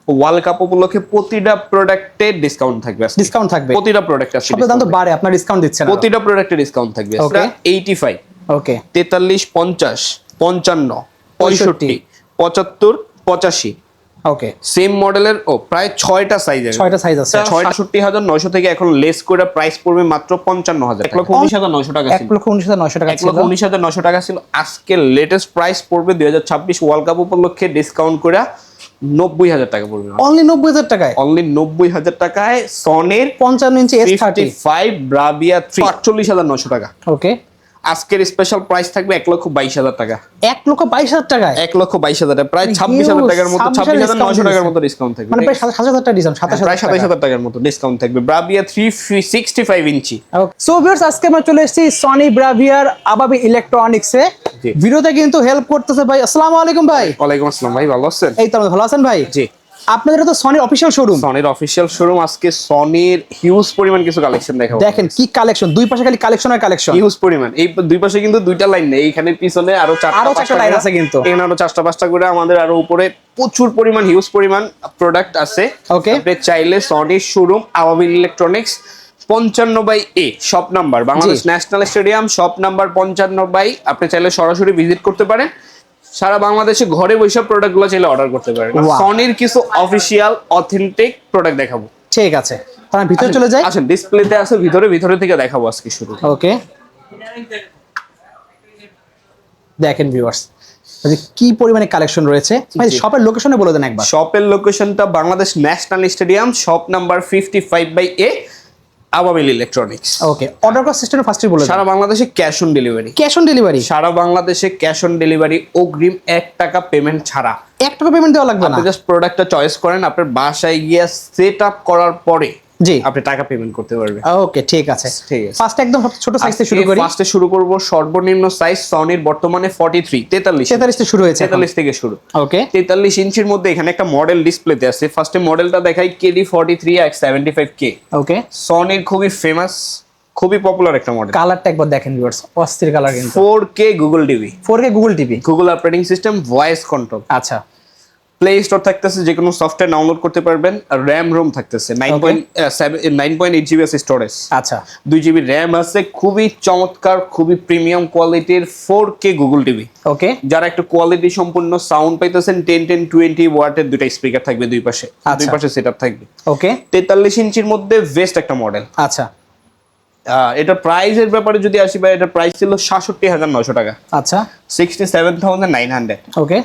World cup উপলক্ষে প্রতিটা প্রোডাক্টে ডিসকাউন্ট থাকবে। ডিসকাউন্ট থাকবে প্রতিটা প্রোডাক্টে আসলে সব দাম তো বাড়ে, আপনার ডিসকাউন্ট দিচ্ছেন প্রতিটা প্রোডাক্টে ডিসকাউন্ট থাকবে। ওকে 85, ওকে 43, 50, 55, 65, 75, 85 ওকে সেম মডেলের প্রায় 6টা সাইজ আছে। 6টা সাইজ আছে। ৬৭,৯০০ থেকে এখন লেস করে প্রাইস পড়বে মাত্র ৫৫,০০০। ১,১৯,৯০০ টাকা ছিল। ১,১৯,৯০০ টাকা ছিল। ১,১৯,৯০০ টাকা ছিল। আজকে লেটেস্ট প্রাইস পড়বে ২০২৬ ওয়ার্ল্ড কাপ উপলক্ষে ডিসকাউন্ট করে ৯০,০০০ টাকা পড়বে। অনলি ৯০,০০০ টাকায়। অনলি ৯০,০০০ টাকায় সনির 55 ইঞ্চি S30 55 ব্রাভিয়া 3 ৪৮,৯০০ টাকা। ওকে আজকের স্পেশাল প্রাইস থাকবে ১,২২,০০০ টাকা। ১,২২,০০০ টাকায়। ১,২২,০০০ টাকা, প্রায় ২৬,০০০ টাকার মতো, ২৬,৯০০ টাকার মতো ডিসকাউন্ট থাকবে। মানে প্রায় ২৭,০০০ টাকা ডিসকাউন্ট, ২৭,০০০ প্রায় ২৭,০০০ টাকার মতো ডিসকাউন্ট থাকবে। ব্রাভিয়া 365 ইঞ্চি। সো ভিউয়ার্স, আজকে আমরা চলে এসেছি সনি ব্রাভিয়ার আবাবি ইলেকট্রনিক্সে। ভিডিওতে কিন্তু হেল্প করতেছে ভাই। আসসালামু আলাইকুম ভাই। ওয়ালাইকুম আসসালাম ভাই, ভালো আছেন? এই তো ভালো আছেন ভাই? জি। আপনাদের তো সনির অফিশিয়াল শোরুম। সনির অফিশিয়াল শোরুম। আজকে সনির হিউজ পরিমাণ কিছু কালেকশন দেখাবো। দেখেন কি কালেকশন, দুই পাশে খালি কালেকশন আর কালেকশন। হিউজ পরিমাণ। এই দুই পাশে কিন্তু দুইটা লাইন নেই, এইখানে পিছনে আরো ৪টা লাইন আছে কিন্তু। এখানে আরো ৪টা-৫টা করে আমাদের আরো উপরে প্রচুর পরিমাণ হিউজ পরিমাণ প্রোডাক্ট আছে। ওকে, আপনি চাইলে সনির শোরুম আবাবিল electronics 55/A shop number, Bangladesh national stadium, shop number 55/, আপনি চাইলে সরাসরি ভিজিট করতে পারেন। সারা বাংলাদেশে ঘরে বসে প্রোডাক্টগুলো চাইলে অর্ডার করতে পারেন। সনির কিছু অফিশিয়াল অথেন্টিক প্রোডাক্ট দেখাবো। ঠিক আছে, তাহলে ভিতরে চলে যাই। আসেন, ডিসপ্লেতে আছে ভিতরে থেকে দেখাবো আজকে শুরু। ওকে, দেখেন ভিউয়ার্স কি পরিমাণে কালেকশন রয়েছে। ভাই শপের লোকেশনে বলে দেন একবার। শপের লোকেশনটা Bangladesh national stadium, shop number 55/A Ababil electronics. Okay, order করার সিস্টেম ফার্স্টে বলে দেন। সারা বাংলাদেশে cash on delivery. Cash on delivery সারা বাংলাদেশে ক্যাশ অন ডেলিভারি, অগ্রিম ১ টাকা পেমেন্ট ছাড়া। ১ টাকা পেমেন্ট দেওয়া লাগবে না। আপনি জাস্ট প্রোডাক্টটা চয়েস করেন, আপনার বাসায় গিয়ে সেট আপ করার পরে জি আপনি টাকা পেমেন্ট করতে পারবেন। ওকে, ঠিক আছে। ঠিক আছে, ফার্স্ট একদম ছোট সাইজ থেকে শুরু করি। ফার্স্টে শুরু করব সর্বনিম্ন সাইজ সনির বর্তমানে 43 থেকে শুরু হয়েছে। 43 থেকে শুরু। ওকে, 43 ইঞ্চির মধ্যে এখানে একটা মডেল ডিসপ্লেতে আছে। ফার্স্টে মডেলটা দেখাই KD43X75K। ওকে, সনির খুবই ফেমাস, খুবই পপুলার একটা মডেল। কালারটা একবার দেখেন ভিউয়ার্স, অস্থির কালার কিন্তু। 4K Google TV, 4K Google TV, Google operating system, voice control. আচ্ছা, প্লে স্টোর থাকতেছে, যে কোনো সফটওয়্যার ডাউনলোড করতে পারবেন। আর র্যাম রোম থাকতেছে 9.8 GB স্টোরেজ। আচ্ছা, 2 GB র্যাম আছে। খুবই চমৎকার, খুবই প্রিমিয়াম কোয়ালিটির 4K গুগল টিভি। ওকে, যারা একটু কোয়ালিটি সম্পূর্ণ সাউন্ড পাইতেছেন, 10-20 ওয়াটের দুইটা স্পিকার থাকবে দুই পাশে, দুই পাশে সেটআপ থাকবে। ওকে, 43 ইঞ্চির মধ্যে বেস্ট একটা মডেল। আচ্ছা, এটা প্রাইসের ব্যাপারে যদি আসি ভাই, এটা প্রাইস ছিল ৬৭,৯০০ টাকা। আচ্ছা, 67,900। ওকে,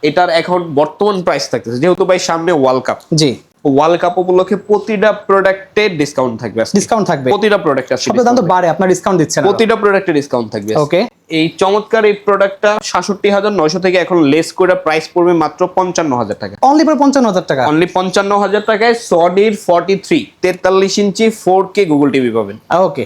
এটার এখন বর্তমান প্রাইস থাকতেছে, যেহেতু ভাই সামনে ওয়ার্ল্ড কাপ। জি, ওয়ার্ল্ড কাপ উপলক্ষে প্রতিটা প্রোডাক্টে ডিসকাউন্ট থাকবে। ডিসকাউন্ট থাকবে প্রতিটা প্রোডাক্ট আছে, সব দাম তো বাড়ে, আপনার ডিসকাউন্ট দিচ্ছেন। প্রতিটা প্রোডাক্টে ডিসকাউন্ট থাকবে। ওকে, এই চমৎকার এই প্রোডাক্টটা ৬৭,৯০০ থেকে এখন লেস করে প্রাইস পড়বে মাত্র ৫৫,০০০ টাকা। অনলি ফর ৫৫,০০০ টাকা। অনলি ৫৫,০০০ টাকায় সনির 43 ইঞ্চি 4K গুগল টিভি পাবেন। ওকে,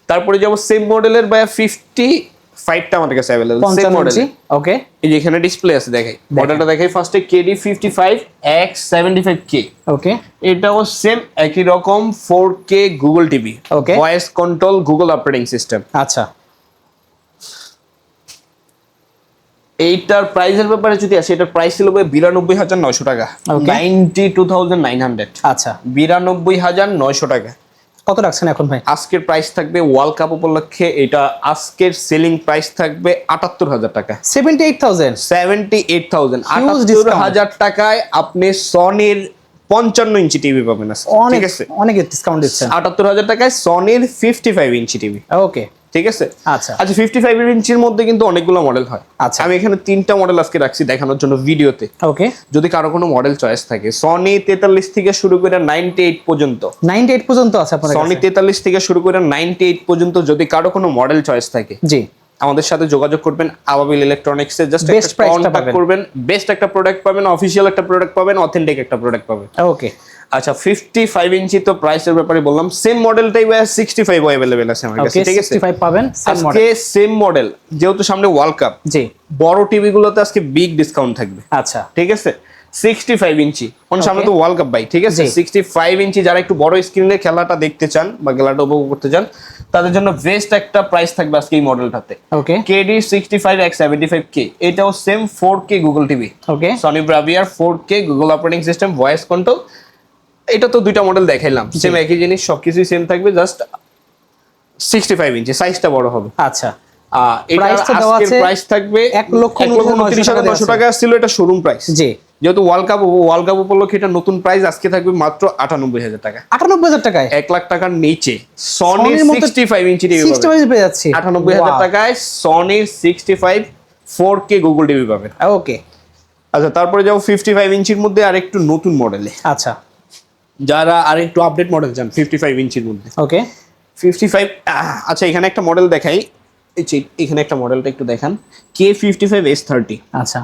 তারপরে যাব সেম মডেলের বা 55টা আমাদের কাছে अवेलेबल সেম মডেল। ওকে, এই যে এখানে ডিসপ্লে আছে, দেখাই মডেলটা, দেখাই ফার্স্টে KD55X75K। ওকে, এটাও সেম একই রকম 4K Google TV, okay, voice control, Google operating system. আচ্ছা, এইটার প্রাইসের ব্যাপারে যদি আসে, এটার প্রাইস ছিল ৯২,৯০০ টাকা। 92,900। আচ্ছা, 92,900 টাকা। কত রাখছেন এখন ভাই? আজকের প্রাইস থাকবে ওয়ার্ল্ড কাপ উপলক্ষে, এটা আজকের সেলিং প্রাইস থাকবে ৭৮,০০০ টাকা। 78,000 78,000 ৭৮,০০০ টাকায় আপনি সনির 55 ইঞ্চি টিভি পাবেন। ঠিক আছে, অনেক ডিসকাউন্ট দিচ্ছেন। ৭৮,০০০ টাকায় সনির 55 ইঞ্চি টিভি। ওকে, ঠিক আছে। আচ্ছা, 55 ইঞ্চির মধ্যে কিন্তু অনেকগুলো মডেল হয়। আচ্ছা, আমি এখানে 3টা মডেল আজকে রাখছি দেখানোর জন্য ভিডিওতে। ওকে, যদি কারো কোনো মডেল চয়েস থাকে, সনি 43 থেকে শুরু করে 98 পর্যন্ত। 98 পর্যন্ত আছে আপনাদের কাছে? সনি 43 থেকে শুরু করে 98 পর্যন্ত যদি কারো কোনো মডেল চয়েস থাকে, জি, আমাদের সাথে যোগাযোগ করবেন। আবাবিল ইলেকট্রনিক্সে জাস্ট বেস্ট একটা কন্টাক্ট করবেন, বেস্ট একটা প্রোডাক্ট পাবেন, অফিশিয়াল একটা প্রোডাক্ট পাবেন, অথেন্টিক একটা প্রোডাক্ট পাবেন। ওকে, আচ্ছা, 55 ইঞ্চি তো প্রাইসের ব্যাপারে বললাম। সেম মডেলটাই 65 अवेलेबल আছে আমার কাছে। ঠিক আছে, 65 পাবেন সেম মডেল। আজকে সেম মডেল, যেহেতু সামনে ওয়ার্ল্ড কাপ, জি, বড় টিভি গুলোতে আজকে বিগ ডিসকাউন্ট থাকবে। আচ্ছা, ঠিক আছে, 65 ইঞ্চি কোন সামনে Okay. তো ওয়ার্ল্ড কাপ ভাই, ঠিক আছে? জি। 65 ইঞ্চি যারা একটু বড় স্ক্রিনে খেলাটা দেখতে চান বা খেলাটা উপভোগ করতে চান তাদের জন্য বেস্ট একটা প্রাইস থাকবে আজকে এই মডেলটাতে। ওকে KD 65X75K, এটাও same 4K Google TV, okay Sony ব্রাভিয়ার 4K Google operating system, voice control. এটা তো দুইটা মডেল দেখাইলাম, সেম একই জিনিস, সবকিছুই সেম থাকবে, জাস্ট 65 ইঞ্চি সাইজটা বড় হবে। আচ্ছা এটা Price তো দেওয়া আজকের আছে প্রাইস থাকবে 1,29,900 টাকা ছিল, এটা শোরুম প্রাইস। জি যেহেতু ওয়ার্ল্ড কাপ উপলক্ষে এটা নতুন প্রাইস, আজকে থাকবে মাত্র 98,000 টাকা, 98,000 টাকায় 1 লাখ টাকার নিচে সনির Sony-র মতো 65 ইঞ্চি টিভি 65 পেয়ে যাচ্ছি 98,000 টাকায় সনির 65 4K গুগল টিভি পাবেন। ওকে আচ্ছা তারপরে যাও 55 ইঞ্চির মধ্যে আরেকটু নতুন মডেলে, আচ্ছা যারা আরেকটু আপডেট মডেল চান 55 ইঞ্চির মধ্যে। ওকে 55 আচ্ছা এখানে একটা মডেল দেখাই, এখানে একটা মডেলটা একটু দেখান, K55S30। আচ্ছা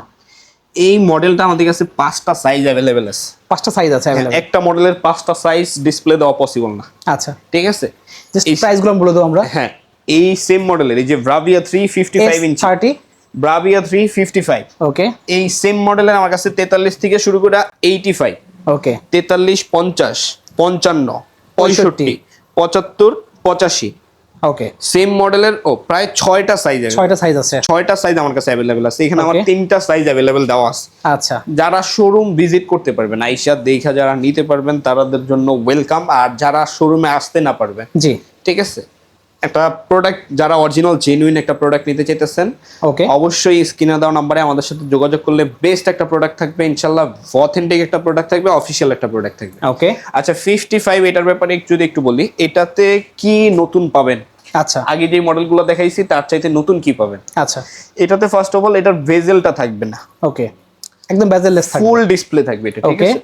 এই মডেলটা আমাদের কাছে 5টা সাইজ অ্যাভেলেবেল আছে। 5টা সাইজ আছে available? একটা মডেলের 5টা সাইজ ডিসপ্লে দেওয়া পসিবল না, আচ্ছা ঠিক আছে? জাস্ট এই- প্রাইস গুলো বলে দাও আমরা হ্যাঁ এই সেম মডেলের এই যে ব্রাভিয়া 355 ইঞ্চি, 30 ব্রাভিয়া 355, ওকে এই সেম মডেলের আমার কাছে 43 থেকে শুরু করে 85, ওকে 43, 50, 55, 65, 75, 85, ওকে সেম মডেলের প্রায় 6টা সাইজ, 6টা সাইজ আছে 6টা সাইজ আমার কাছে অ্যাভেলেবেল আছে। এখানে আমার Okay. 3টা সাইজ অ্যাভেলেবেল দেওয়া আছে। আচ্ছা যারা শোরুম ভিজিট করতে পারবেন, আইসা দেখা যারা নিতে পারবেন তাদের জন্য ওয়েলকাম, আর যারা শোরুমে আসতে না পারবেন, জি ঠিক আছে, একটা প্রোডাক্ট যারা অরিজিনাল জেনুইন একটা প্রোডাক্ট নিতে চাইতেছেন, ওকে অবশ্যই স্ক্রিনে দেওয়া নাম্বারে আমাদের সাথে যোগাযোগ করলে বেস্ট একটা প্রোডাক্ট থাকবে ইনশাল্লাহ, অথেন্টিক একটা প্রোডাক্ট থাকবে, অফিসিয়াল একটা প্রোডাক্ট থাকবে। ওকে আচ্ছা 55 এটার ব্যাপারে যদি একটু বলি, এটাতে কি নতুন পাবেন? আচ্ছা আগে যে মডেলগুলো দেখাইছি তার চাইতে নতুন কি পাবেন? আচ্ছা এটাতে ফার্স্ট অফ অল এটার বেজেলটা থাকবে না, ওকে একদম বেজেললেস থাকবে ফুল ডিসপ্লে থাকবে এটা, ঠিক Okay. আছে,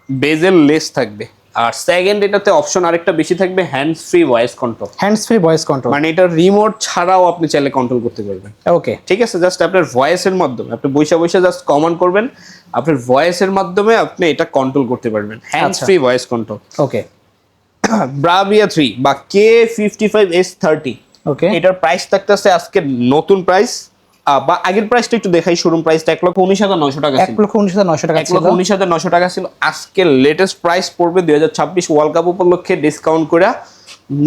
বেজেল লেস থাকবে। আর সেকেন্ড এটাতে অপশন আরেকটা বেশি থাকবে, hands free voice control, hands free voice control মানে এটা রিমোট ছাড়াও আপনি চাইলে কন্ট্রোল করতে পারবেন, ওকে ঠিক আছে? জাস্ট আপনার ভয়েসের মাধ্যমে আপনি বসে বসে জাস্ট কমান্ড করবেন, আপনার ভয়েসের মাধ্যমে আপনি এটা কন্ট্রোল করতে পারবেন, হ্যান্ডস আচ্ছা। Free voice control. Okay Bravia 3 বা K55S30, ওকে এটার প্রাইস থাকতেছে আজকে নতুন প্রাইস বা আগের প্রাইসটা একটু দেখাই, শোরুম প্রাইসটা 1,19,900 টাকা ছিল, 1,19,900 টাকা ছিল 1,19,900 টাকা ছিল। আজকে লেটেস্ট প্রাইস পড়বে 2026 ওয়ার্ল্ড কাপ উপলক্ষে ডিসকাউন্ট করে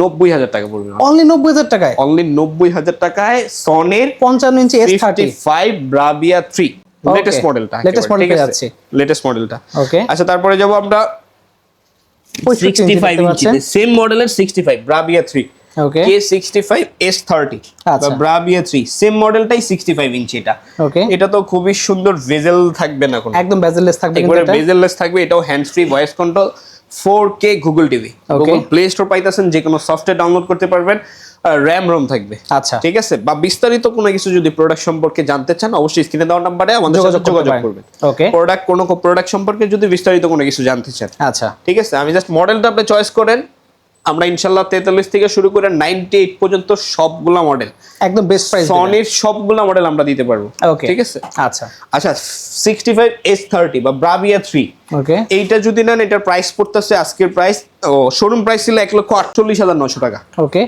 90,000 টাকা পড়বে, অনলি 90,000 টাকায় অনলি 90,000 টাকায় সনির 55 ইঞ্চি S30 55 ব্রাভিয়া 3 লেটেস্ট মডেলটা, Latest model পেয়ে যাচ্ছি। লেটেস্ট মডেলটা। ওকে আচ্ছা তারপরে যাব আমরা 65 ইঞ্চি, সেম মডেলের 65 ব্রাভিয়া 3, ওকে K65S30 বা আচ্ছা। ব্রাভিয়া 3, সেম মডেলটাই 65 ইঞ্চি। ওকে এটা তো খুবই সুন্দর, ভেজেল থাকবে না কোনো, একদম বেজেললেস থাকবে কিন্তু একবারে এটা বেজেললেস থাকবে, এটাও hands free voice control, 4K Google TV, Okay. Google play store পাইতেছেন, যে কোনো সফটওয়্যার ডাউনলোড করতে পারবেন, র্যাম রোম থাকবে, আচ্ছা ঠিক আছে? বা বিস্তারিত কোনো কিছু যদি প্রোডাক্ট সম্পর্কে জানতে চান অবশ্যই স্ক্রিনে দেওয়া নাম্বারে আমাদের সাথে যোগাযোগ করবেন। ওকে প্রোডাক্ট প্রোডাক্ট সম্পর্কে যদি বিস্তারিত কোনো কিছু জানতে চান, আচ্ছা ঠিক আছে, আমি জাস্ট মডেলটা আপনি চয়েস করেন, আমরা ইনশাল্লাহ 43 থেকে শুরু করে 98 পর্যন্ত সবগুলা মডেল, একদম বেস্ট প্রাইস সনির সবগুলা মডেল আমরা দিতে পারবো, ওকে ঠিক আছে? আচ্ছা আচ্ছা 65S30 বা ব্রাভিয়া 3, ওকে এইটা যদি নেন এটার প্রাইস পড়তেছে আজকের প্রাইস, শোরুম প্রাইস ছিল 1,48,900 টাকা, ওকে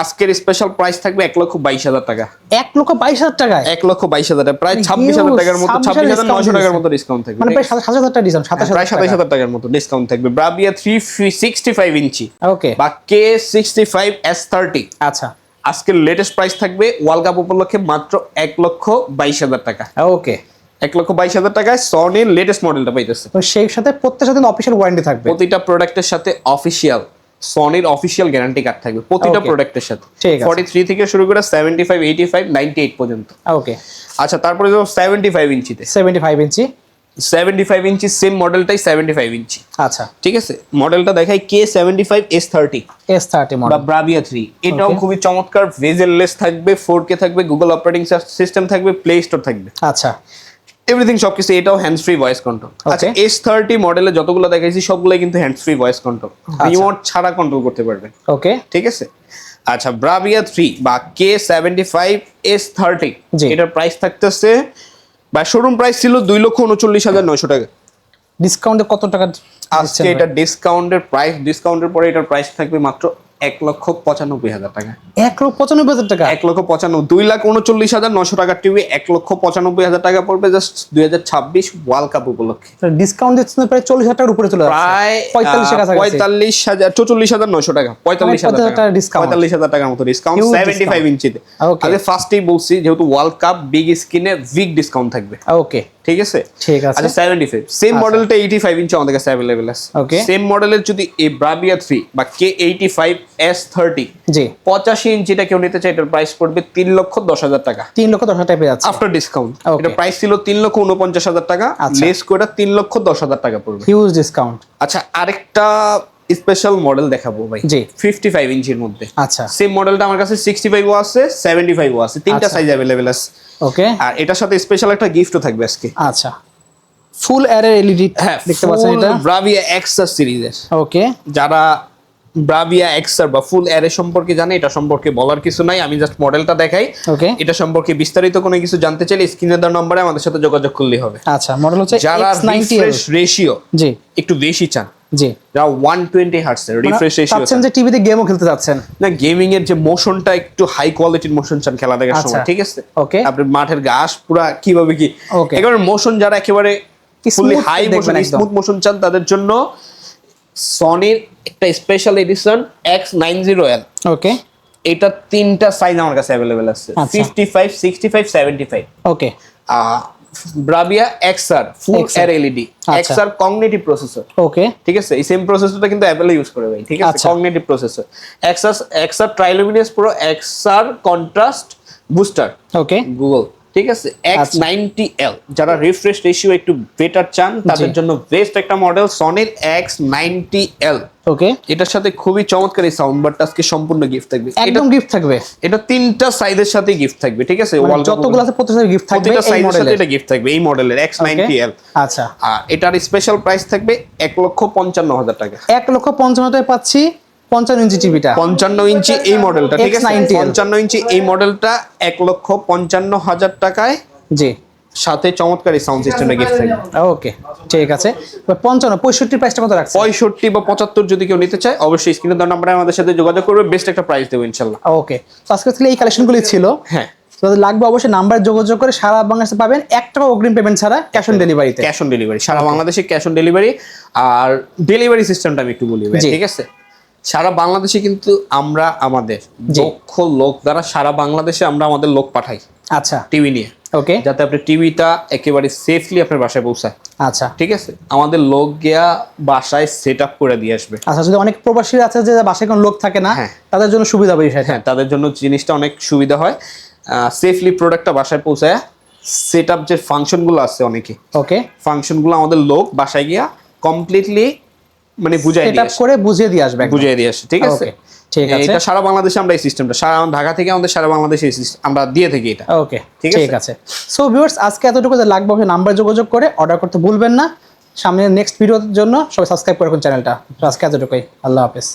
আজকের স্পেশাল প্রাইস থাকবে 1,22,000 টাকা, 1,22,000 টাকায় 1,22,000 টাকা, প্রায় Huge, 26,000 টাকার মতো, 26,900 26,900 টাকার মতো ডিসকাউন্ট থাকবে, মানে প্রায় 27,000 টাকা ডিসকাউন্ট প্রায় 27,000 27,000 টাকার মতো ডিসকাউন্ট থাকবে। ব্রাভিয়া 365 ইঞ্চি ওকে বা K65S30, আচ্ছা আজকের লেটেস্ট প্রাইস থাকবে ওয়ার্ল্ড কাপ উপলক্ষে মাত্র 1,22,000 টাকা, ওকে 1,22,000 টাকায় সনির লেটেস্ট মডেলটা পাইতেছে। তো সেই সাথে প্রত্যেকটার সাথে অফিশিয়াল ওয়ারেন্টি থাকবে প্রতিটা প্রোডাক্টের সাথে অফিসিয়াল সনির অফিসিয়াল গ্যারান্টি কার্ড থাকবে প্রতিটা Okay. প্রোডাক্টের সাথে, ঠিক আছে। 43 থেকে শুরু করে 75, 85, 98 পর্যন্ত। ওকে আচ্ছা তারপরে যাবো 75 ইঞ্চিতে, 75 ইঞ্চি 75 ইঞ্চি সেম মডেলটাই 75 ইঞ্চি, আচ্ছা ঠিক আছে? মডেলটা দেখাই K75S30 S30 বা মডেল ব্রাভিয়া 3, এটাও Okay. খুবই চমৎকার, ভেজেললেস থাকবে, 4K থাকবে, গুগল অপারেটিং সিস্টেম থাকবে, প্লে স্টোর থাকবে, আচ্ছা এভরিথিং সবকিছু, এটাও হ্যান্ডস ফ্রি ভয়েস কন্ট্রোল। আচ্ছা S30 মডেলে যতগুলো দেখাইছি সবগুলাই কিন্তু hands free voice control, remote ছাড়া কন্ট্রোল করতে পারবেন, ওকে ঠিক আছে? আচ্ছা ব্রাভিয়া 3 বা K75S30, জি। এটার প্রাইস থাকতেছে বা শোরুম প্রাইস ছিল 2,39,900 টাকা, ডিসকাউন্টে কত টাকা আজকে এটা ডিসকাউন্টের পরে এটার প্রাইস থাকবে মাত্র 1,95,000 টাকা। 1,95,000 টাকা? 1,95,000, 2,39,900 টাকার টিভি 1,95,000 টাকা পড়বে জাস্ট 2026 ওয়ার্ল্ড কাপ উপলক্ষে। ডিসকাউন্ট দিচ্ছেন প্রায় 40,000 টাকার উপরে চলে যাচ্ছে, প্রায় 45 টাকা, 44,900 টাকা, 45,000 টাকা, 45,000 টাকার মতো ডিসকাউন্ট 75 ইঞ্চিতে। আগে ফার্স্টেই বলছি যেহেতু ওয়ার্ল্ড কাপ বিগ স্ক্রিনে বিগ ডিসকাউন্ট থাকবে। ওকে, ঠিক আছে, ঠিক আছে। আচ্ছা 75 সেম মডেলটা 85 ইঞ্চি আমাদের কাছে अवेलेबल আছে। ওকে, সেম মডেলের যদি এই ব্রাভিয়া 3 বা K85S30 জি 85 ইঞ্চিটা কেউ নিতে চায়, এটার প্রাইস পড়বে 3,10,000 টাকা। 3,10,000 টাকা পেয়ে যাচ্ছে আফটার ডিসকাউন্ট। Okay. এটা প্রাইস ছিল 3,49,000 টাকা, আচ্ছা। লেস করে 3,10,000 টাকা পড়বে। Huge discount. আচ্ছা আরেকটা স্পেশাল মডেল দেখাবো ভাই, জি 55 ইঞ্চির মধ্যে। আচ্ছা, সেম মডেলটা আমার কাছে 65 ও আছে, 75 ও আছে, তিনটা আচ্ছা। সাইজ अवेलेबल আছে। ওকে, আর এটার সাথে স্পেশাল একটা গিফটও থাকবে আজকে। আচ্ছা ফুল অ্যারে এলইডি দেখতে পাচ্ছেন এটা ব্রাভিয়া এক্সআর সিরিজের। ওকে, যারা ব্রাভিয়া এক্সআর বা ফুল অ্যারে সম্পর্কে জানে, এটা সম্পর্কে বলার কিছু নাই, আমি জাস্ট মডেলটা দেখাই। ওকে, এটা সম্পর্কে বিস্তারিত কোনো কিছু জানতে চাইলে স্ক্রিনে দেওয়া নম্বরে আমাদের সাথে যোগাযোগ করলেই হবে। আচ্ছা মডেল হচ্ছে যারা X90L। রিফ্রেশ রেশিও জি একটু বেশি চান, জি যারা 120 হার্টজ এর রিফ্রেশ রেশিও চাচ্ছেন যে টিভিতে গেমও খেলতে যাচ্ছেন, না গেমিং এর যে মোশনটা একটু হাই কোয়ালিটির মোশন চান খেলা দেখার আচ্ছা। সময়, ঠিক আছে, ওকে, আপনি মাঠের ঘাস পুরা কিভাবে কি ওকে, একেবারে মোশন যারা একেবারে ফুলি Smooth হাই দেখবেন মোশন একদম। স্মুথ মোশন চান তাদের জন্য সনির একটা স্পেশাল এডিশন X90L। ওকে, এটা তিনটা সাইজ আমার কাছে अवेलेबल আছে, আচ্ছা। 55 65 75। ওকে, ব্রাভিয়া এক্সআর ফুল XR অ্যারে এলইডি, আচ্ছা। এক্সআর কগনিটিভ প্রসেসর, ওকে, ঠিক আছে, এই সেম প্রসেসরটা কিন্তু অ্যাপল ইউজ করে ভাই, ঠিক আছে, আচ্ছা। Cognitive processor. XR triluminous pro, XR contrast booster, okay, Google, ঠিক আছে। X90L যারা রিফ্রেশ রেশিও একটু বেটার চান তাদের জন্য বেস্ট একটা মডেল সনির X90L। ওকে, এটার সাথে খুবই চমৎকার এই সাউন্ড বারটা আজকে সম্পূর্ণ গিফট থাকবে। একদম গিফট থাকবে, এটা তিনটা সাইজের সাথে গিফট থাকবে, ঠিক আছে, মানে যতগুলো আছে প্রত্যেকটা গিফট থাকবে প্রতিটা এই সাইজের সাথে মডেলের। এটা গিফট থাকবে এই মডেলের X90L। আচ্ছা, আর এটার স্পেশাল প্রাইস থাকবে 1,55,000 টাকা। 1,55,000 পাচ্ছি 55 ইঞ্চি টিভিটা, 55 ইঞ্চি এই মডেলটা, ঠিক আছে, X90L 55 ইঞ্চি এই মডেলটা 1,55,000 টাকায়, জি সাথে চমৎকার এই সাউন্ড সিস্টেমটা গিফট থাকবে। ওকে, ঠিক আছে। 55 65 প্রাইসটা কত রাখছেন? 65 বা 75 যদি কেউ নিতে চায় অবশ্যই স্ক্রিনে দেওয়া নম্বরে আমাদের সাথে যোগাযোগ করবে, বেস্ট একটা প্রাইস দেবো ইনশাআল্লাহ। ওকে, তো আজকে তাহলে এই কালেকশনগুলি ছিল। হ্যাঁ, যদি লাগবে অবশ্যই নাম্বার যোগাযোগ করে সারা বাংলাদেশে পাবেন, 1 টাকা অগ্রিম পেমেন্ট ছাড়া ক্যাশ অন ডেলিভারিতে। ক্যাশ অন ডেলিভারি সারা বাংলাদেশে ক্যাশ অন ডেলিভারি। আর ডেলিভারি সিস্টেমটা আমি একটু বলি ভাই, জি। ঠিক আছে, সারা বাংলাদেশে কিন্তু আমরা আমাদের জি। দক্ষ লোক দ্বারা সারা বাংলাদেশে আমরা আমাদের লোক পাঠাই আচ্ছা, টিভি নিয়ে, ওকে, যাতে আপনি টিভিটা একেবারে সেফলি আপনার বাসায় পৌঁছায়, আচ্ছা, ঠিক আছে। আমাদের লোক গিয়া বাসায় সেট আপ করে দিয়ে আসবে। আচ্ছা। যদি অনেক প্রবাসী আছে যে বাসায় কোনো লোক থাকে না, হ্যাঁ। তাদের জন্য সুবিধা হবে বিষয়টা। হ্যাঁ, তাদের জন্য জিনিসটা অনেক সুবিধা হয়, সেফলি প্রোডাক্টটা বাসায় পৌঁছায়। সেট আপ যে ফাংশনগুলো আছে অনেকে, ওকে, ফাংশনগুলো আমাদের লোক বাসায় গিয়া কমপ্লিটলি মানে বুঝাই সেট দিয়ে আপ আসে, করে বুঝিয়ে দিয়ে আসবে একদম। বুঝিয়ে দিয়ে আসে, ঠিক আছে। ওকে, ঠিক আছে। এটা সারা বাংলাদেশে আমরা এই সিস্টেমটা সারা ঢাকা থেকে আমাদের সারা বাংলাদেশে এই system আমরা দিয়ে থাকি এটা। ওকে, ঠিক ঠিক আছে। সো ভিউয়ার্স, আজকে এতটুকু, যে লাগবে অবশ্যই নাম্বার যোগাযোগ করে অর্ডার করতে ভুলবেন না। সামনে নেক্সট ভিডিওর জন্য সবাই সাবস্ক্রাইব করে রাখুন চ্যানেলটা। আজকে এতটুকুই, আল্লাহ হাফেজ।